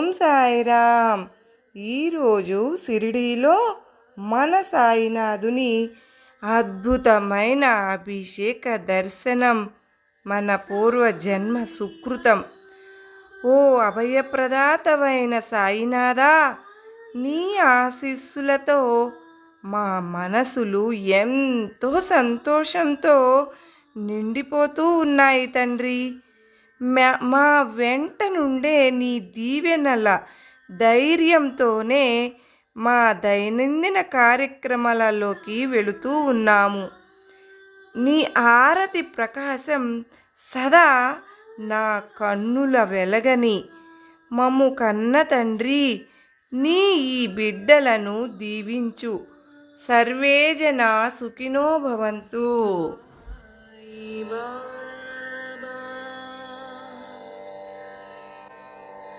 ఓం సాయిరామ్. ఈరోజు షిరిడీలో మన సాయినాథుని అద్భుతమైన అభిషేక దర్శనం మన పూర్వజన్మ సుకృతం. ఓ అభయప్రదాతమైన సాయినాథా, నీ ఆశీస్సులతో మా మనసులు ఎంతో సంతోషంతో నిండిపోతూ ఉన్నాయి తండ్రి. మా వెంట నుండే నీ దీవెనల ధైర్యంతోనే మా దైనందిన కార్యక్రమాలలోకి వెళుతూ ఉన్నాము. నీ ఆరతి ప్రకాశం సదా నా కన్నుల వెలగని. మమ్ము కన్న తండ్రి, నీ ఈ బిడ్డలను దీవించు. సర్వే జనా సుఖినో భవంతు.